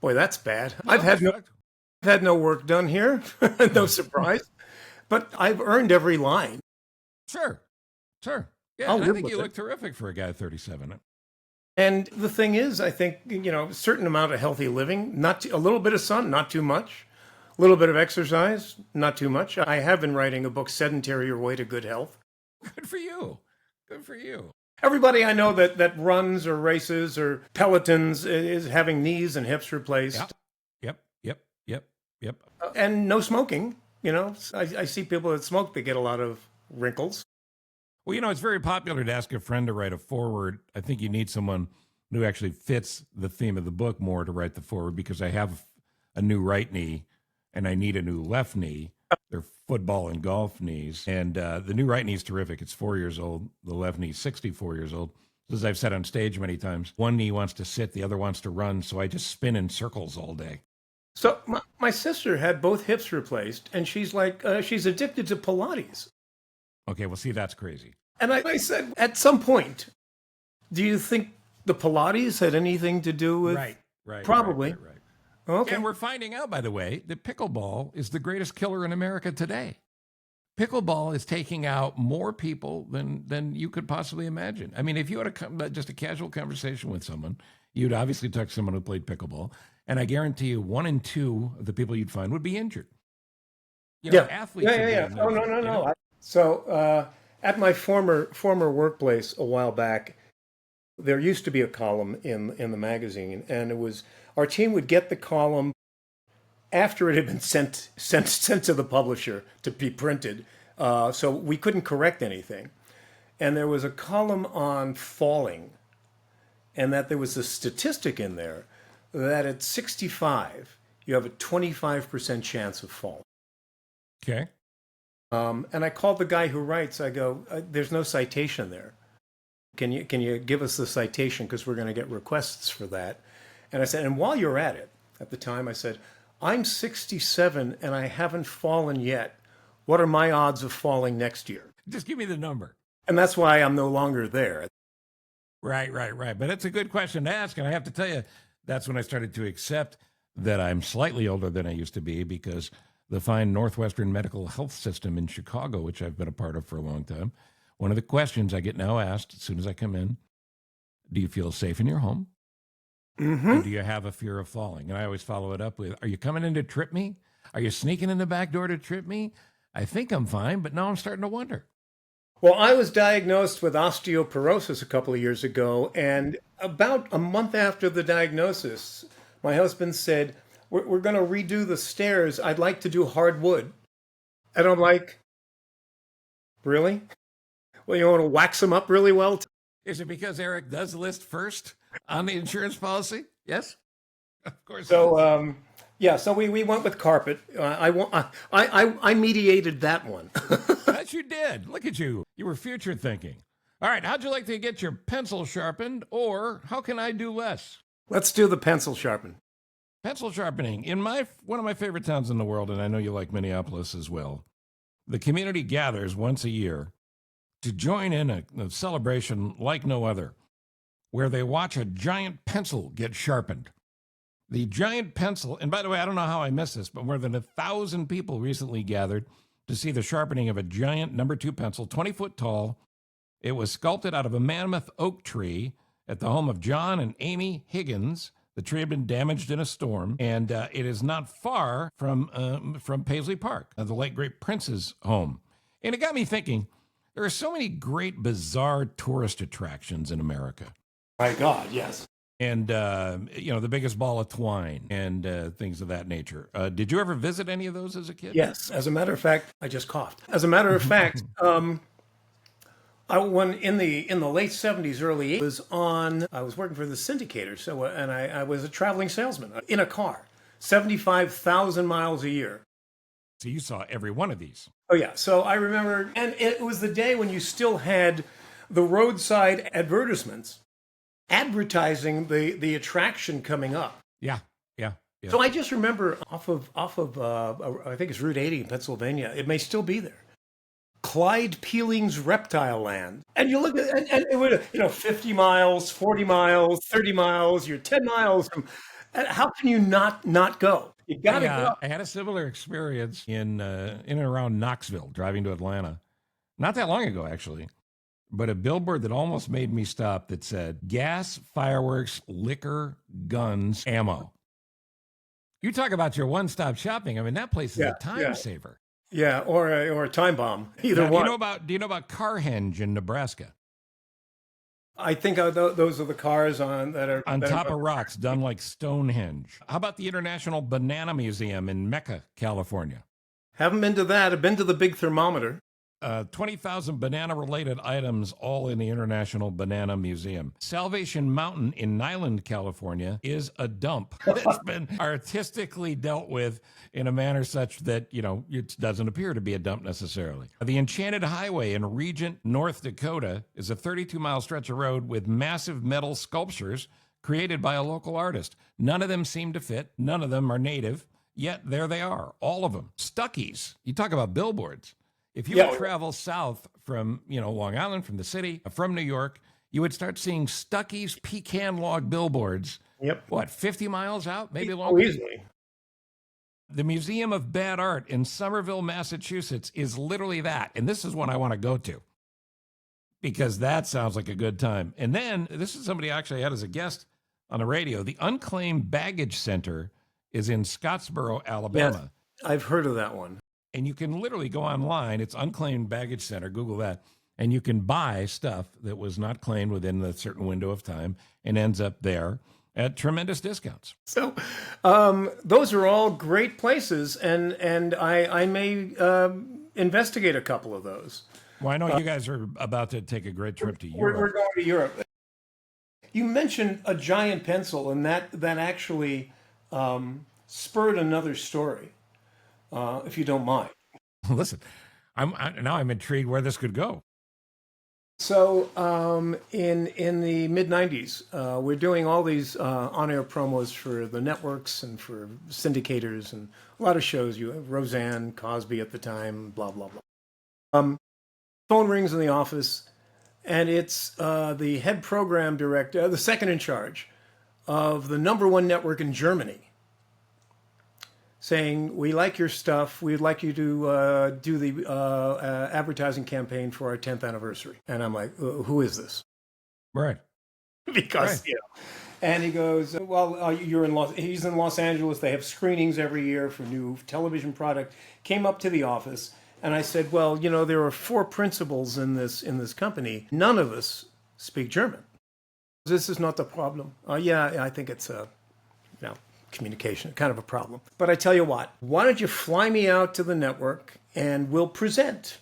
[SPEAKER 2] boy, that's bad. I've had no work done here. No surprise. But I've earned every line.
[SPEAKER 1] Sure. Yeah, I think you look terrific for a guy 37.
[SPEAKER 2] And the thing is, I think, a certain amount of healthy living, a little bit of sun, not too much. A little bit of exercise, not too much. I have been writing a book, Sedentary Your Way to Good Health.
[SPEAKER 1] Good for you.
[SPEAKER 2] Everybody I know that runs or races or pelotons is having knees and hips replaced.
[SPEAKER 1] Yep.
[SPEAKER 2] And no smoking. I see people that smoke, they get a lot of wrinkles.
[SPEAKER 1] Well, it's very popular to ask a friend to write a foreword. I think you need someone who actually fits the theme of the book more to write the foreword, because I have a new right knee and I need a new left knee. They're football and golf knees. And the new right knee is terrific. It's 4 years old. The left knee is 64 years old. As I've said on stage many times, one knee wants to sit, the other wants to run. So I just spin in circles all day.
[SPEAKER 2] So my sister had both hips replaced, and she's like, she's addicted to Pilates.
[SPEAKER 1] Okay, well, see, that's crazy.
[SPEAKER 2] And I said, at some point, do you think the Pilates had anything to do with?
[SPEAKER 1] Right.
[SPEAKER 2] Probably.
[SPEAKER 1] Right.
[SPEAKER 2] Okay.
[SPEAKER 1] And we're finding out, by the way, that pickleball is the greatest killer in America today. Pickleball is taking out more people than you could possibly imagine. I mean, if you had just a casual conversation with someone, you'd obviously talk to someone who played pickleball, and I guarantee you 1 in 2 of the people you'd find would be injured. Athletes.
[SPEAKER 2] Yeah. Oh, no. So at my former workplace a while back, there used to be a column in the magazine, and it was our team would get the column after it had been sent to the publisher to be printed, so we couldn't correct anything. And there was a column on falling, and that there was a statistic in there that at 65 you have a 25% chance of falling.
[SPEAKER 1] Okay.
[SPEAKER 2] And I called the guy who writes. I go, "There's no citation there. Can you give us the citation, because we're going to get requests for that?" And I said, and while you're at it, at the time I said, "I'm 67 and I haven't fallen yet. What are my odds of falling next year?"
[SPEAKER 1] Just give me the number.
[SPEAKER 2] And that's why I'm no longer there.
[SPEAKER 1] Right. But it's a good question to ask, and I have to tell you, that's when I started to accept that I'm slightly older than I used to be, because the fine Northwestern Medical Health System in Chicago, which I've been a part of for a long time, one of the questions I get now asked as soon as I come in, do you feel safe in your home?
[SPEAKER 2] Mm-hmm.
[SPEAKER 1] And do you have a fear of falling? And I always follow it up with, are you coming in to trip me? Are you sneaking in the back door to trip me? I think I'm fine, but now I'm starting to wonder.
[SPEAKER 2] Well, I was diagnosed with osteoporosis a couple of years ago, and about a month after the diagnosis, my husband said, we're going to redo the stairs. I'd like to do hardwood. And I'm like, Really? Well, you want to wax them up really well?
[SPEAKER 1] Is it because Eric does list first on the insurance policy? Yes, of course.
[SPEAKER 2] So, yeah, so we went with carpet. I mediated that one.
[SPEAKER 1] Yes, you did. Look at you. You were future thinking. All right, how'd you like to get your pencil sharpened, or how can I do less?
[SPEAKER 2] Let's do the pencil sharpen.
[SPEAKER 1] Pencil sharpening. In one of my favorite towns in the world, and I know you like Minneapolis as well, the community gathers once a year to join in a celebration like no other, where they watch a giant pencil get sharpened. The giant pencil, and by the way, I don't know how I missed this, but more than 1,000 people recently gathered to see the sharpening of a giant number 2 pencil, 20 foot tall. It was sculpted out of a mammoth oak tree at the home of John and Amy Higgins. The tree had been damaged in a storm, and it is not far from Paisley Park, the late great Prince's home. And it got me thinking, there are so many great, bizarre tourist attractions in America.
[SPEAKER 2] My God, yes.
[SPEAKER 1] And, the biggest ball of twine and things of that nature. Did you ever visit any of those as a kid?
[SPEAKER 2] Yes. As a matter of fact, I just coughed. As a matter of fact, when in the late 70s, early 80s, I was working for the syndicator. So, and I was a traveling salesman in a car, 75,000 miles a year.
[SPEAKER 1] So you saw every one of these.
[SPEAKER 2] Oh yeah. So I remember, and it was the day when you still had the roadside advertisements advertising the attraction coming up.
[SPEAKER 1] Yeah.
[SPEAKER 2] So I just remember off of I think it's Route 80 in Pennsylvania. It may still be there. Clyde Peeling's Reptile Land, and you look at and it would 50 miles, 40 miles, 30 miles. You're 10 miles from. And how can you not go? You gotta go.
[SPEAKER 1] I had a similar experience in and around Knoxville, driving to Atlanta, not that long ago actually. But a billboard that almost made me stop that said gas, fireworks, liquor, guns, ammo. You talk about your one-stop shopping. I mean, that place is a time saver.
[SPEAKER 2] Yeah, or a time bomb. Either one.
[SPEAKER 1] Do you know about Carhenge in Nebraska?
[SPEAKER 2] I think those are the cars that are
[SPEAKER 1] on top of rocks, done like Stonehenge. How about the International Banana Museum in Mecca, California?
[SPEAKER 2] Haven't been to that. I've been to the big thermometer.
[SPEAKER 1] 20,000 banana-related items, all in the International Banana Museum. Salvation Mountain in Nyland, California, is a dump. It's been artistically dealt with in a manner such that, it doesn't appear to be a dump necessarily. The Enchanted Highway in Regent, North Dakota, is a 32-mile stretch of road with massive metal sculptures created by a local artist. None of them seem to fit. None of them are native. Yet there they are, all of them. Stuckey's. You talk about billboards. If you would travel south from, Long Island, from the city, from New York, you would start seeing Stuckey's pecan log billboards.
[SPEAKER 2] Yep.
[SPEAKER 1] 50 miles out, maybe longer?
[SPEAKER 2] Easily.
[SPEAKER 1] The Museum of Bad Art in Somerville, Massachusetts is literally that. And this is one I want to go to because that sounds like a good time. And then this is somebody I actually had as a guest on the radio. The Unclaimed Baggage Center is in Scottsboro, Alabama.
[SPEAKER 2] Yes, I've heard of that one.
[SPEAKER 1] And you can literally go online. It's Unclaimed Baggage Center. Google that. And you can buy stuff that was not claimed within a certain window of time and ends up there at tremendous discounts.
[SPEAKER 2] So those are all great places. And I may investigate a couple of those.
[SPEAKER 1] Well, I know you guys are about to take a great trip to Europe.
[SPEAKER 2] We're going to Europe. You mentioned a giant pencil, and that actually spurred another story. If you don't mind.
[SPEAKER 1] Listen, I'm intrigued where this could go.
[SPEAKER 2] So in the mid-90s, we're doing all these on-air promos for the networks and for syndicators and a lot of shows. You have Roseanne, Cosby at the time, blah, blah, blah. Phone rings in the office, and it's the head program director, the second in charge of the #1 network in Germany, saying, we like your stuff. We'd like you to do the advertising campaign for our 10th anniversary. And I'm like, who is this?
[SPEAKER 1] Right.
[SPEAKER 2] Because, And he goes, well, he's in Los Angeles. They have screenings every year for new television product. Came up to the office. And I said, well, there are 4 principals in this company. None of us speak German. This is not the problem. I think it's communication, kind of a problem. But I tell you what, why don't you fly me out to the network and we'll present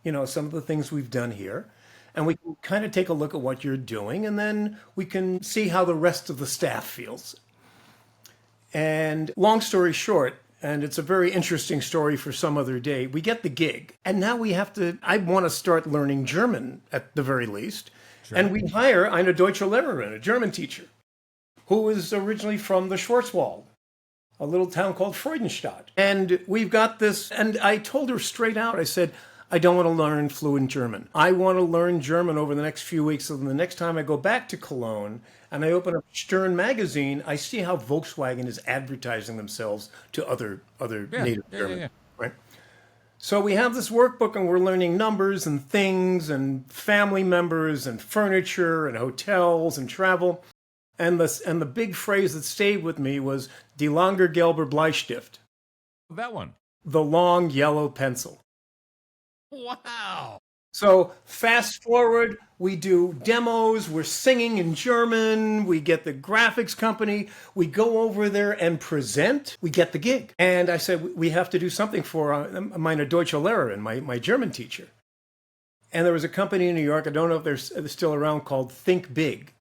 [SPEAKER 2] some of the things we've done here. And we can kind of take a look at what you're doing, and then we can see how the rest of the staff feels. And long story short, and it's a very interesting story for some other day, we get the gig. And now I want to start learning German at the very least. Sure. And we hire eine deutsche Lehrerin, a German teacher, who was originally from the Schwarzwald, a little town called Freudenstadt. And we've got this, and I told her straight out, I said, I don't want to learn fluent German. I want to learn German over the next few weeks. So the next time I go back to Cologne and I open up Stern magazine, I see how Volkswagen is advertising themselves to other native German. Right? So we have this workbook and we're learning numbers and things and family members and furniture and hotels and travel. And the big phrase that stayed with me was Die lange gelbe Bleistift.
[SPEAKER 1] That one.
[SPEAKER 2] The long yellow pencil.
[SPEAKER 1] Wow.
[SPEAKER 2] So fast forward, we do demos, we're singing in German, we get the graphics company, we go over there and present, we get the gig. And I said, we have to do something for meine deutsche Lehrerin, my German teacher. And there was a company in New York, I don't know if they're still around, called Think Big.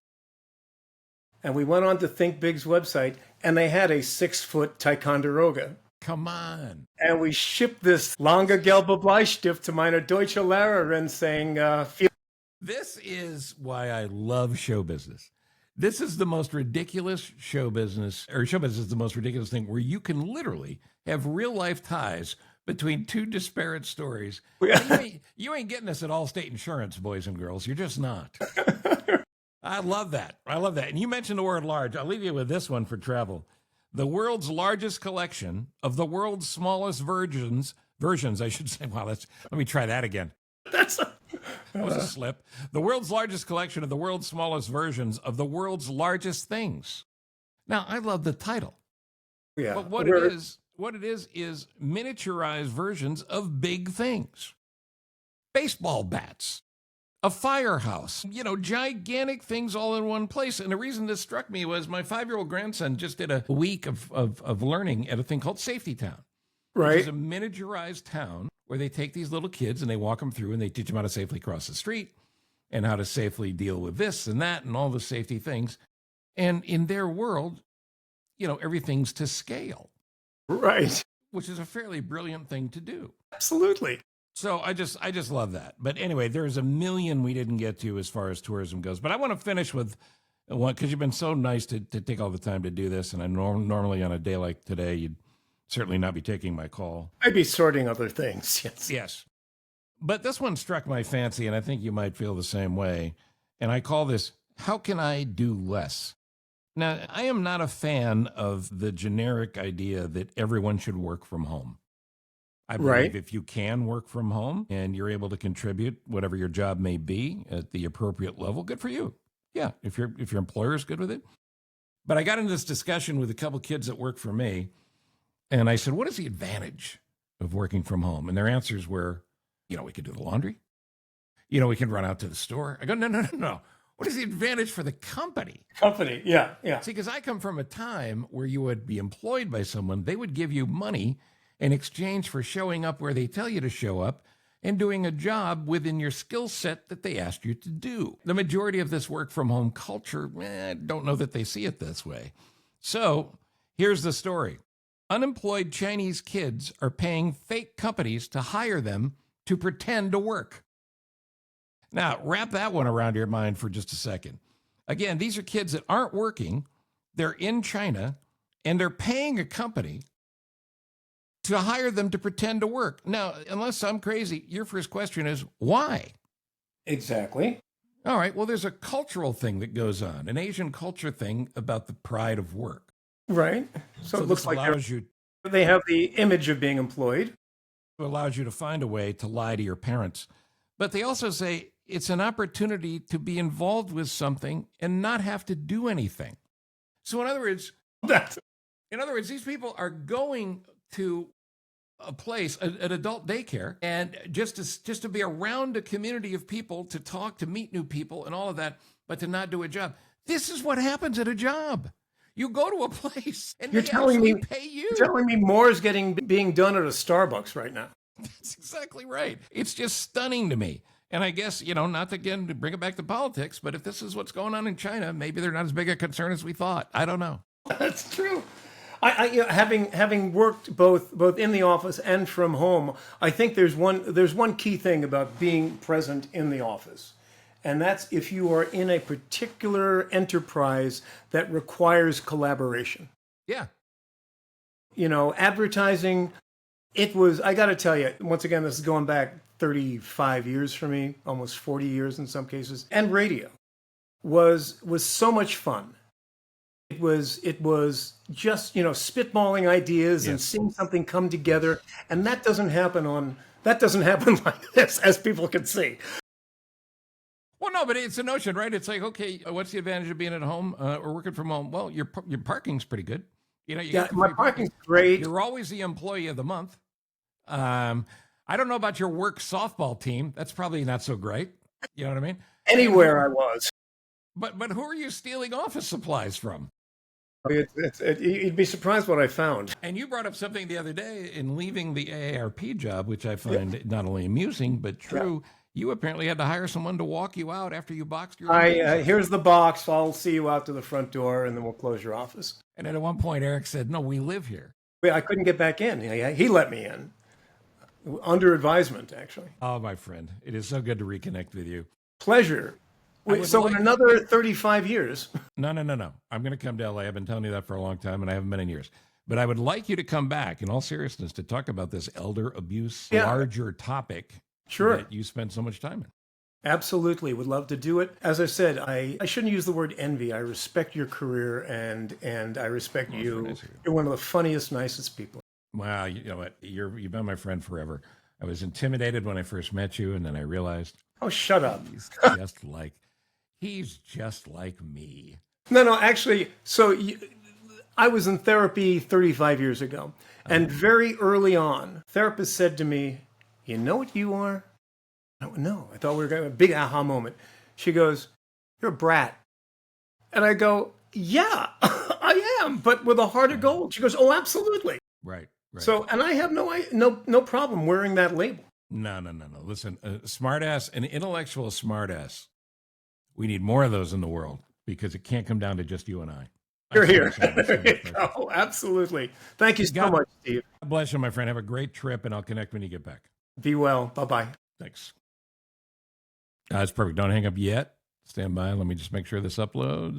[SPEAKER 2] And we went on to Think Big's website, and they had a 6-foot Ticonderoga.
[SPEAKER 1] Come on.
[SPEAKER 2] And we shipped this lange gelbe Bleistift to meine deutsche Lehrerin saying,
[SPEAKER 1] This is why I love show business. This is the most ridiculous show business is the most ridiculous thing where you can literally have real life ties between two disparate stories. You ain't getting this at Allstate Insurance, boys and girls. You're just not. I love that. And you mentioned the word large. I'll leave you with this one for travel. The world's largest collection of the world's smallest versions, I should say. Wow, let me try that again. That was a slip. The world's largest collection of the world's smallest versions of the world's largest things. Now, I love the title.
[SPEAKER 2] Yeah.
[SPEAKER 1] But what it is miniaturized versions of big things. Baseball bats. A firehouse, gigantic things all in one place. And the reason this struck me was my 5-year-old grandson just did a week of learning at a thing called Safety Town.
[SPEAKER 2] Right.
[SPEAKER 1] Which is a miniaturized town where they take these little kids and they walk them through and they teach them how to safely cross the street and how to safely deal with this and that and all the safety things. And in their world, everything's to scale.
[SPEAKER 2] Right.
[SPEAKER 1] Which is a fairly brilliant thing to do.
[SPEAKER 2] Absolutely.
[SPEAKER 1] So I just love that. But anyway, there's a million we didn't get to as far as tourism goes. But I want to finish with one, because you've been so nice to take all the time to do this. And I normally on a day like today, you'd certainly not be taking my call.
[SPEAKER 2] I'd be sorting other things.
[SPEAKER 1] Yes. But this one struck my fancy, and I think you might feel the same way. And I call this, How Can I Do Less? Now, I am not a fan of the generic idea that everyone should work from home. I believe if you can work from home and you're able to contribute whatever your job may be at the appropriate level, good for you. Yeah, if your employer is good with it. But I got into this discussion with a couple kids that work for me, and I said, what is the advantage of working from home? And their answers were, we could do the laundry. We can run out to the store. I go, no. What is the advantage for the company?
[SPEAKER 2] Company, yeah.
[SPEAKER 1] See, because I come from a time where you would be employed by someone. They would give you money in exchange for showing up where they tell you to show up and doing a job within your skill set that they asked you to do. The majority of this work from home culture, I don't know that they see it this way. So here's the story. Unemployed Chinese kids are paying fake companies to hire them to pretend to work. Now, wrap that one around your mind for just a second. Again, these are kids that aren't working. They're in China, and they're paying a company to hire them to pretend to work. Now, unless I'm crazy, your first question is, why?
[SPEAKER 2] Exactly.
[SPEAKER 1] All right, well, there's a cultural thing that goes on, an Asian culture thing about the pride of work.
[SPEAKER 2] Right. So it looks like
[SPEAKER 1] you
[SPEAKER 2] they have the image of being employed.
[SPEAKER 1] It allows you to find a way to lie to your parents. But they also say it's an opportunity to be involved with something and not have to do anything. So in other words, these people are going to a place, an adult daycare, and just to be around a community of people, to talk, to meet new people and all of that, but to not do a job. This is what happens at a job. You go to a place and
[SPEAKER 2] You're
[SPEAKER 1] they
[SPEAKER 2] telling me
[SPEAKER 1] pay you.
[SPEAKER 2] You're telling me more is being done at a Starbucks right now.
[SPEAKER 1] That's exactly right. It's just stunning to me. And I guess, not again to bring it back to politics, but if this is what's going on in China, maybe they're not as big a concern as we thought. I don't know.
[SPEAKER 2] That's true. Having worked both in the office and from home, I think there's one key thing about being present in the office, and that's if you are in a particular enterprise that requires collaboration.
[SPEAKER 1] Yeah.
[SPEAKER 2] Advertising. I got to tell you, once again, this is going back 35 years for me, almost 40 years in some cases, and radio was so much fun. It was just, spitballing ideas and seeing something come together. And that doesn't happen like this, as people can see.
[SPEAKER 1] Well, no, but it's a notion, right? It's like, okay, what's the advantage of being at home or working from home? Well, your parking's pretty good.
[SPEAKER 2] My parking's great.
[SPEAKER 1] You're always the employee of the month. I don't know about your work softball team. That's probably not so great. You know what I mean?
[SPEAKER 2] Anywhere I was.
[SPEAKER 1] But who are you stealing office supplies from?
[SPEAKER 2] You'd be surprised what I found.
[SPEAKER 1] And you brought up something the other day in leaving the AARP job, which I find not only amusing, but true. Yeah. You apparently had to hire someone to walk you out after you boxed your
[SPEAKER 2] here's the box. I'll see you out to the front door, and then we'll close your office.
[SPEAKER 1] And then at one point, Eric said, no, we live here.
[SPEAKER 2] I couldn't get back in. He let me in. Under advisement, actually.
[SPEAKER 1] Oh, my friend. It is so good to reconnect with you.
[SPEAKER 2] Pleasure. So in another 35 years.
[SPEAKER 1] No. I'm going to come to LA. I've been telling you that for a long time, and I haven't been in years. But I would like you to come back, in all seriousness, to talk about this elder abuse, larger topic that you spend so much time in.
[SPEAKER 2] Absolutely. Would love to do it. As I said, I shouldn't use the word envy. I respect your career, and I respect you. Nice. You're one of the funniest, nicest people.
[SPEAKER 1] Wow. You know what? You've been my friend forever. I was intimidated when I first met you, and then I realized...
[SPEAKER 2] Oh, shut up.
[SPEAKER 1] He's just like me.
[SPEAKER 2] No, actually, I was in therapy 35 years ago. And very early on, therapist said to me, you know what you are? No, I thought we were going to have a big aha moment. She goes, you're a brat. And I go, yeah, I am, but with a heart of gold. She goes, oh, absolutely.
[SPEAKER 1] Right.
[SPEAKER 2] So, and I have no problem wearing that label.
[SPEAKER 1] No. Listen, smartass, an intellectual smartass. We need more of those in the world because it can't come down to just you and I.
[SPEAKER 2] You're here. Oh, absolutely. Thank you so much, Steve.
[SPEAKER 1] God bless you, my friend. Have a great trip, and I'll connect when you get back.
[SPEAKER 2] Be well. Bye-bye.
[SPEAKER 1] Thanks. That's perfect. Don't hang up yet. Stand by. Let me just make sure this uploads.